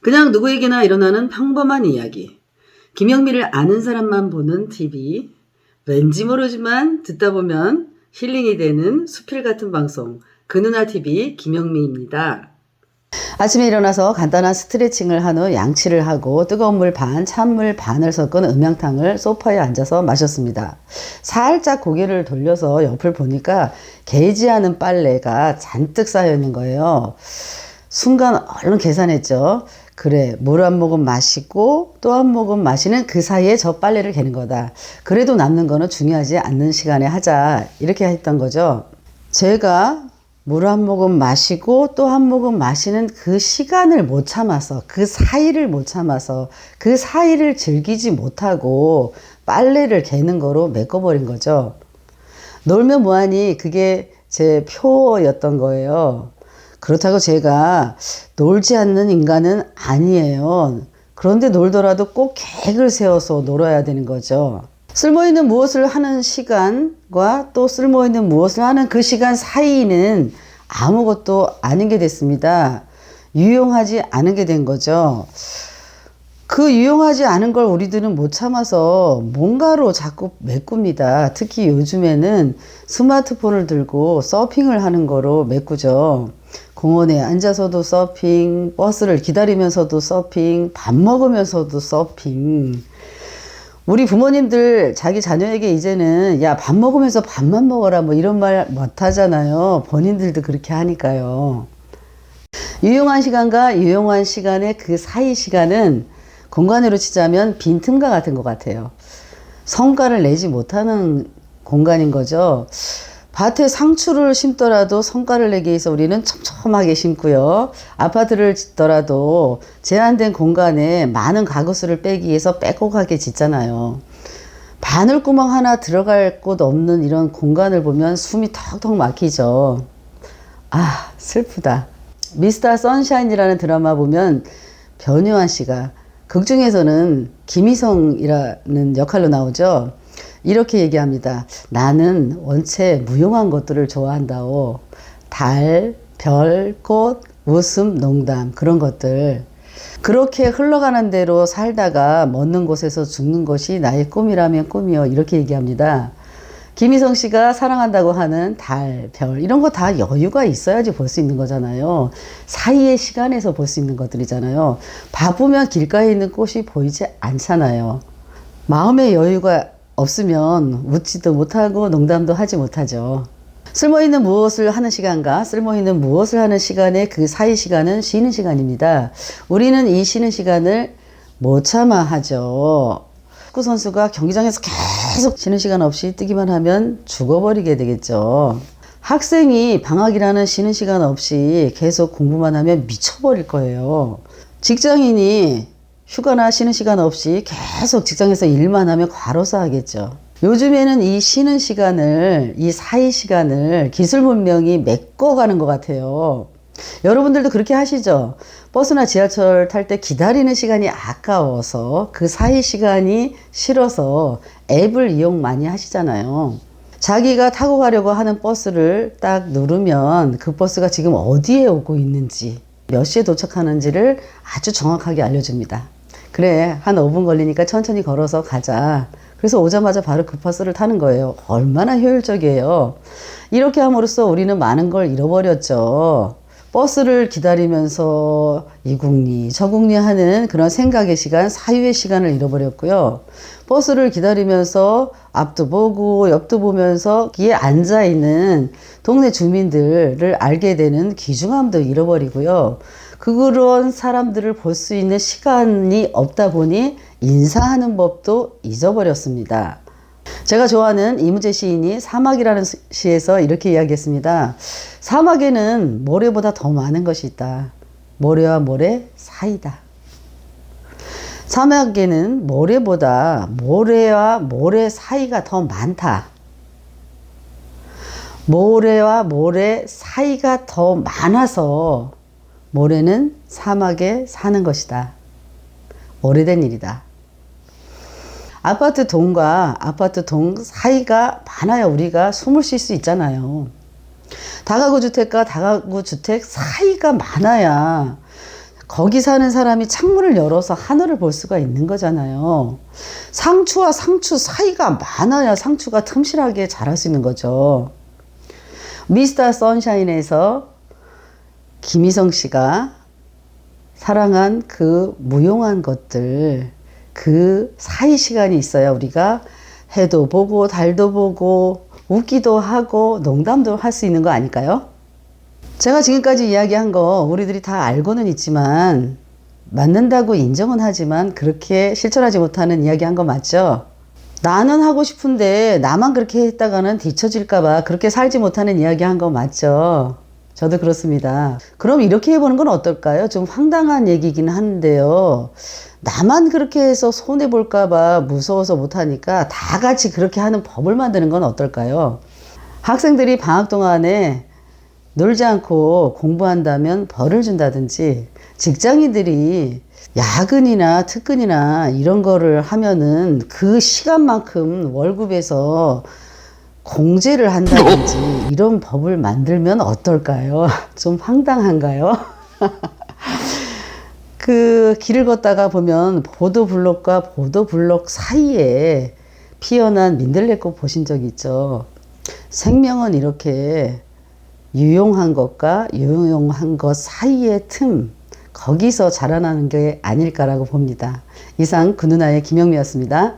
그냥 누구에게나 일어나는 평범한 이야기. 김영미를 아는 사람만 보는 TV. 왠지 모르지만 듣다 보면 힐링이 되는 수필 같은 방송. 그누나TV 김영미입니다. 아침에 일어나서 간단한 스트레칭을 한 후 양치를 하고 뜨거운 물 반, 찬물 반을 섞은 음양탕을 소파에 앉아서 마셨습니다. 살짝 고개를 돌려서 옆을 보니까 개지 않은 빨래가 잔뜩 쌓여 있는 거예요. 순간 얼른 계산했죠. 그래, 물 한 모금 마시고 또 한 모금 마시는 그 사이에 저 빨래를 개는 거다. 그래도 남는 거는 중요하지 않는 시간에 하자. 이렇게 했던 거죠. 제가 물 한 모금 마시고 또 한 모금 마시는 그 시간을 못 참아서, 그 사이를 못 참아서, 그 사이를 즐기지 못하고 빨래를 개는 거로 메꿔버린 거죠. 놀면 뭐하니, 그게 제 표였던 거예요. 그렇다고 제가 놀지 않는 인간은 아니에요. 그런데 놀더라도 꼭 계획을 세워서 놀아야 되는 거죠. 쓸모있는 무엇을 하는 시간과 또 쓸모있는 무엇을 하는 그 시간 사이는 아무것도 아닌 게 됐습니다. 유용하지 않은 게 된 거죠. 그 유용하지 않은 걸 우리들은 못 참아서 뭔가로 자꾸 메꿉니다. 특히 요즘에는 스마트폰을 들고 서핑을 하는 거로 메꾸죠. 공원에 앉아서도 서핑, 버스를 기다리면서도 서핑, 밥 먹으면서도 서핑. 우리 부모님들 자기 자녀에게 이제는 야, 밥 먹으면서 밥만 먹어라 뭐 이런 말 못 하잖아요. 본인들도 그렇게 하니까요. 유용한 시간과 유용한 시간의 그 사이 시간은 공간으로 치자면 빈틈과 같은 것 같아요. 성과를 내지 못하는 공간인 거죠. 밭에 상추를 심더라도 성과를 내기 위해서 우리는 촘촘하게 심고요. 아파트를 짓더라도 제한된 공간에 많은 가구수를 빼기 위해서 빼곡하게 짓잖아요. 바늘구멍 하나 들어갈 곳 없는 이런 공간을 보면 숨이 턱턱 막히죠. 아, 슬프다. 미스터 선샤인이라는 드라마 보면 변요한 씨가 극중에서는 김희성이라는 역할로 나오죠. 이렇게 얘기합니다. 나는 원체 무용한 것들을 좋아한다오. 달, 별, 꽃, 웃음, 농담 그런 것들. 그렇게 흘러가는 대로 살다가 먼 곳에서 죽는 것이 나의 꿈이라면 꿈이요. 이렇게 얘기합니다. 김희성 씨가 사랑한다고 하는 달, 별 이런 거 다 여유가 있어야지 볼 수 있는 거잖아요. 사이의 시간에서 볼 수 있는 것들이잖아요. 바쁘면 길가에 있는 꽃이 보이지 않잖아요. 마음의 여유가 없으면 웃지도 못하고 농담도 하지 못하죠. 쓸모있는 무엇을 하는 시간과 쓸모있는 무엇을 하는 시간의 그 사이 시간은 쉬는 시간입니다. 우리는 이 쉬는 시간을 못 참아 하죠. 축구 선수가 경기장에서 계속 쉬는 시간 없이 뛰기만 하면 죽어버리게 되겠죠. 학생이 방학이라는 쉬는 시간 없이 계속 공부만 하면 미쳐버릴 거예요. 직장인이 휴가나 쉬는 시간 없이 계속 직장에서 일만 하면 과로사 하겠죠. 요즘에는 이 쉬는 시간을, 이 사이 시간을 기술 문명이 메꿔가는 것 같아요. 여러분들도 그렇게 하시죠? 버스나 지하철 탈 때 기다리는 시간이 아까워서 그 사이 시간이 싫어서 앱을 이용 많이 하시잖아요. 자기가 타고 가려고 하는 버스를 딱 누르면 그 버스가 지금 어디에 오고 있는지, 몇 시에 도착하는지를 아주 정확하게 알려줍니다. 그래, 한 5분 걸리니까 천천히 걸어서 가자. 그래서 오자마자 바로 그 버스를 타는 거예요. 얼마나 효율적이에요. 이렇게 함으로써 우리는 많은 걸 잃어버렸죠. 버스를 기다리면서 이국리 저국리 하는 그런 생각의 시간, 사유의 시간을 잃어버렸고요. 버스를 기다리면서 앞도 보고 옆도 보면서 뒤에 앉아있는 동네 주민들을 알게 되는 귀중함도 잃어버리고요. 그런 사람들을 볼 수 있는 시간이 없다 보니 인사하는 법도 잊어버렸습니다. 제가 좋아하는 이무재 시인이 사막이라는 시에서 이렇게 이야기했습니다. 사막에는 모래보다 더 많은 것이 있다. 모래와 모래 사이다. 사막에는 모래보다 모래와 모래 사이가 더 많다. 모래와 모래 사이가 더 많아서 모래는 사막에 사는 것이다. 오래된 일이다. 아파트 동과 아파트 동 사이가 많아야 우리가 숨을 쉴 수 있잖아요. 다가구 주택과 다가구 주택 사이가 많아야 거기 사는 사람이 창문을 열어서 하늘을 볼 수가 있는 거잖아요. 상추와 상추 사이가 많아야 상추가 틈실하게 자랄 수 있는 거죠. 미스터 선샤인에서 김희성 씨가 사랑한 그 무용한 것들, 그 사이 시간이 있어야 우리가 해도 보고 달도 보고 웃기도 하고 농담도 할 수 있는 거 아닐까요? 제가 지금까지 이야기한 거 우리들이 다 알고는 있지만 맞는다고 인정은 하지만 그렇게 실천하지 못하는 이야기한 거 맞죠? 나는 하고 싶은데 나만 그렇게 했다가는 뒤처질까봐 그렇게 살지 못하는 이야기한 거 맞죠? 저도 그렇습니다. 그럼 이렇게 해보는 건 어떨까요? 좀 황당한 얘기긴 한데요. 나만 그렇게 해서 손해볼까봐 무서워서 못하니까 다 같이 그렇게 하는 법을 만드는 건 어떨까요? 학생들이 방학 동안에 놀지 않고 공부한다면 벌을 준다든지, 직장인들이 야근이나 특근이나 이런 거를 하면은 그 시간만큼 월급에서 공제를 한다든지 이런 법을 만들면 어떨까요? 좀 황당한가요? 그 길을 걷다가 보면 보도블록과 보도블록 사이에 피어난 민들레꽃 보신 적 있죠? 생명은 이렇게 유용한 것과 유용한 것 사이의 틈, 거기서 자라나는 게 아닐까라고 봅니다. 이상 그 누나의 김영미였습니다.